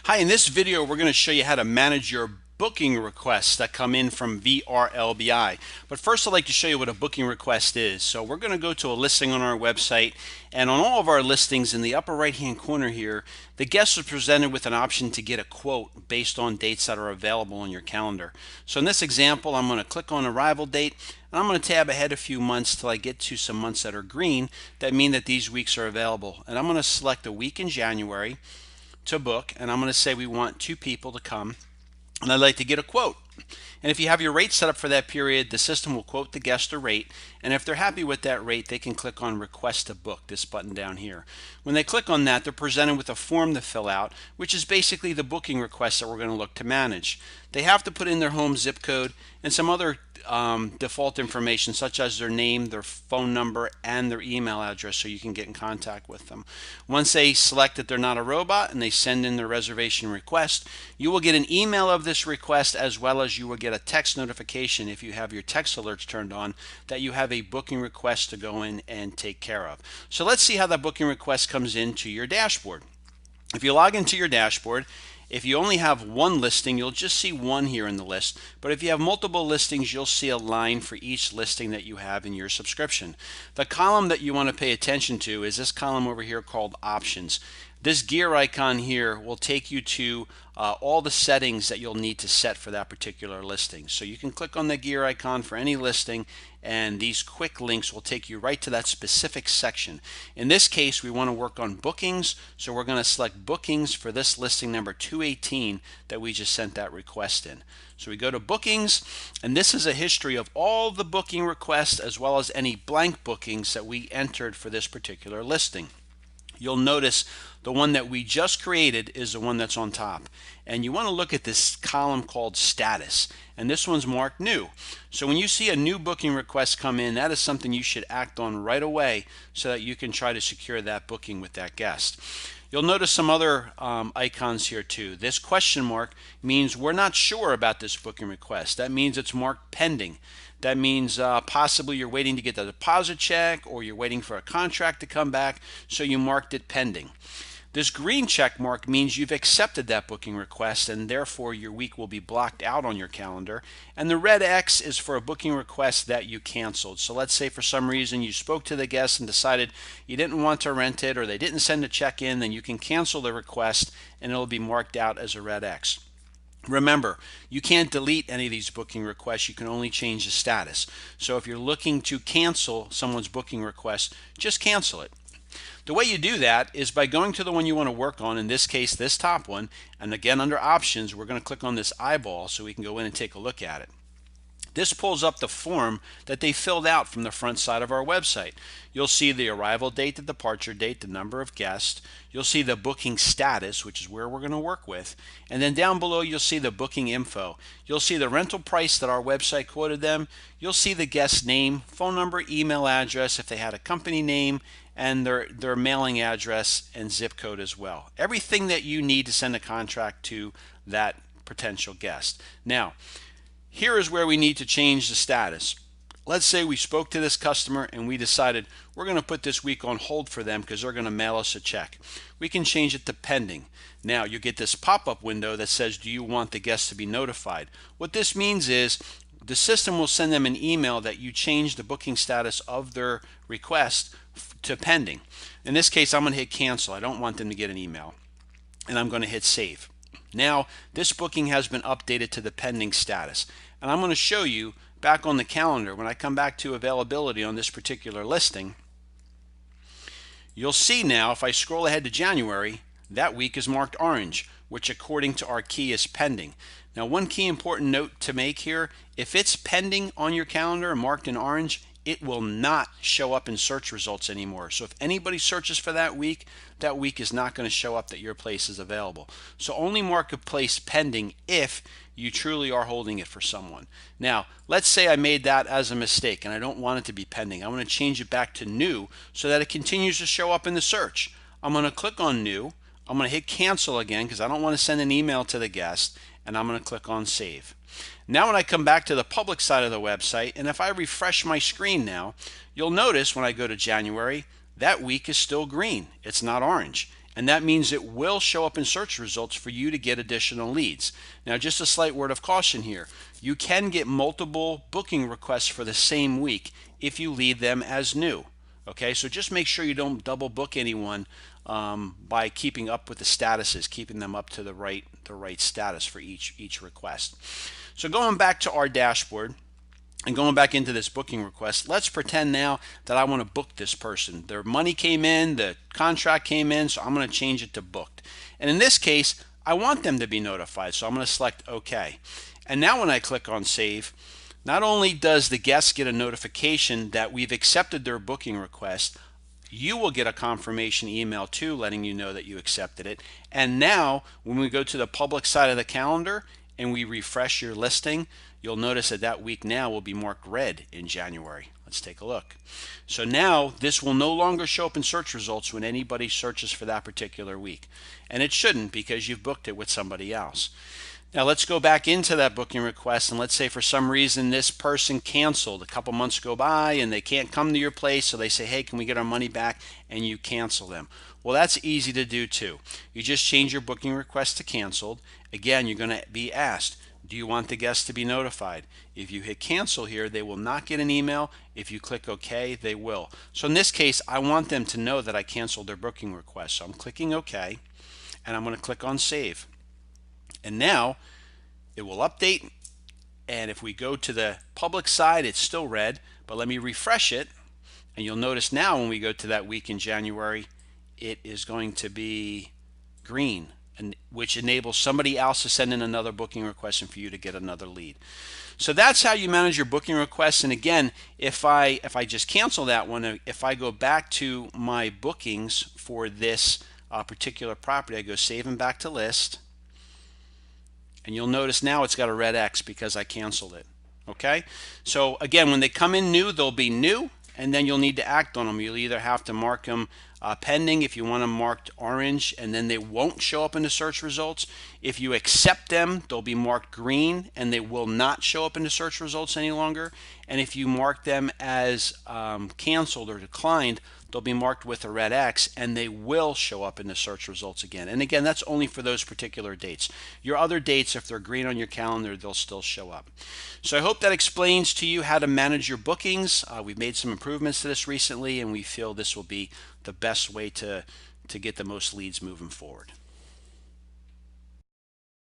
Hi, in this video we're going to show you how to manage your booking requests that come in from VRLBI. But first I'd like to show you what a booking request is. So we're going to go to a listing on our website, and on all of our listings in the upper right hand corner here, the guests are presented with an option to get a quote based on dates that are available on your calendar. So in this example, I'm going to click on arrival date, and I'm going to tab ahead a few months till I get to some months that are green that mean that these weeks are available. And I'm going to select a week in January to book, and I'm going to say we want 2 people to come, and I'd like to get a quote. And if you have your rate set up for that period, the system will quote the guest a rate, and if they're happy with that rate, they can click on request to book, this button down here. When they click on that, they're presented with a form to fill out, which is basically the booking request that we're going to look to manage. They have to put in their home zip code and some other default information such as their name, their phone number, and their email address so you can get in contact with them. Once they select that they're not a robot and they send in their reservation request, you will get an email of this request, as well as you will get a text notification if you have your text alerts turned on that you have a booking request to go in and take care of. So let's see how that booking request comes into your dashboard. If you log into your dashboard, if you only have one listing, you'll just see one here in the list. But if you have multiple listings, you'll see a line for each listing that you have in your subscription. The column that you want to pay attention to is this column over here called Options. This gear icon here will take you to all the settings that you'll need to set for that particular listing. So you can click on the gear icon for any listing, and these quick links will take you right to that specific section. In this case, we want to work on bookings, so we're going to select bookings for this listing number 218 that we just sent that request in. So we go to bookings, and this is a history of all the booking requests as well as any blank bookings that we entered for this particular listing. You'll notice the one that we just created is the one that's on top. And you want to look at this column called status. And this one's marked new. So when you see a new booking request come in, that is something you should act on right away so that you can try to secure that booking with that guest. You'll notice some other icons here too. This question mark means we're not sure about this booking request. That means it's marked pending. That means possibly you're waiting to get the deposit check, or you're waiting for a contract to come back, so you marked it pending. This green check mark means you've accepted that booking request, and therefore your week will be blocked out on your calendar. And the red X is for a booking request that you canceled. So let's say for some reason you spoke to the guest and decided you didn't want to rent it, or they didn't send a check in, then you can cancel the request and it'll be marked out as a red X. Remember, you can't delete any of these booking requests. You can only change the status. So if you're looking to cancel someone's booking request, just cancel it. The way you do that is by going to the one you want to work on, in this case this top one, and again under options we're going to click on this eyeball so we can go in and take a look at it. This pulls up the form that they filled out from the front side of our website. You'll see the arrival date, the departure date, the number of guests. You'll see the booking status, which is where we're going to work with. And then down below you'll see the booking info. You'll see the rental price that our website quoted them. You'll see the guest name, phone number, email address, if they had a company name, and their mailing address and zip code as well. Everything that you need to send a contract to that potential guest. Now, here is where we need to change the status. Let's say we spoke to this customer and we decided we're going to put this week on hold for them because they're going to mail us a check. We can change it to pending. Now you get this pop-up window that says, do you want the guest to be notified? What this means is the system will send them an email that you changed the booking status of their request to pending. In this case, I'm going to hit cancel. I don't want them to get an email. And I'm going to hit save. Now this booking has been updated to the pending status, and I'm going to show you back on the calendar when I come back to availability on this particular listing. You'll see now if I scroll ahead to January, that week is marked orange, which according to our key is pending. Now one key important note to make here, if it's pending on your calendar and marked in orange, it will not show up in search results anymore. So if anybody searches for that week is not going to show up that your place is available. So only mark a place pending if you truly are holding it for someone. Now, let's say I made that as a mistake and I don't want it to be pending. I want to change it back to new so that it continues to show up in the search. I'm going to click on new. I'm going to hit cancel again because I don't want to send an email to the guest, and I'm going to click on save. Now when I come back to the public side of the website, and if I refresh my screen now, you'll notice when I go to January, that week is still green. It's not orange. and that means it will show up in search results for you to get additional leads. Now, just a slight word of caution here. You can get multiple booking requests for the same week if you leave them as new. Okay, so just make sure you don't double book anyone by keeping up with the statuses, keeping them up to the right status for each request. So going back to our dashboard and going back into this booking request, let's pretend now that I want to book this person. Their money came in, the contract came in, so I'm going to change it to booked. And in this case, I want them to be notified, so I'm going to select OK. And now when I click on Save, not only does the guest get a notification that we've accepted their booking request, you will get a confirmation email too letting you know that you accepted it. And now when we go to the public side of the calendar and we refresh your listing, you'll notice that that week now will be marked red in January. Let's take a look. So now this will no longer show up in search results when anybody searches for that particular week. And it shouldn't, because you've booked it with somebody else. Now let's go back into that booking request, and let's say for some reason this person canceled. A couple months go by and they can't come to your place, so they say, hey, can we get our money back? And you cancel them. Well, that's easy to do too. You just change your booking request to canceled. Again, you're going to be asked, do you want the guest to be notified? If you hit cancel here, they will not get an email. If you click OK, they will. So in this case, I want them to know that I canceled their booking request. So I'm clicking OK, and I'm going to click on Save. And now it will update, and if we go to the public side, it's still red, but let me refresh it, and you'll notice now when we go to that week in January, it is going to be green, and which enables somebody else to send in another booking request and for you to get another lead. So that's how you manage your booking requests. And again, if I just cancel that one, if I go back to my bookings for this particular property, I go save and back to list. And you'll notice now it's got a red X because I canceled it. Okay? So again, when they come in new, they'll be new, and then you'll need to act on them. You'll either have to mark them pending if you want them marked orange, and then they won't show up in the search results. If you accept them, they'll be marked green, and they will not show up in the search results any longer. And if you mark them as canceled or declined, they'll be marked with a red X, and they will show up in the search results again. And again, that's only for those particular dates. Your other dates, if they're green on your calendar, they'll still show up. So I hope that explains to you how to manage your bookings. We've made some improvements to this recently, and we feel this will be the best way to get the most leads moving forward.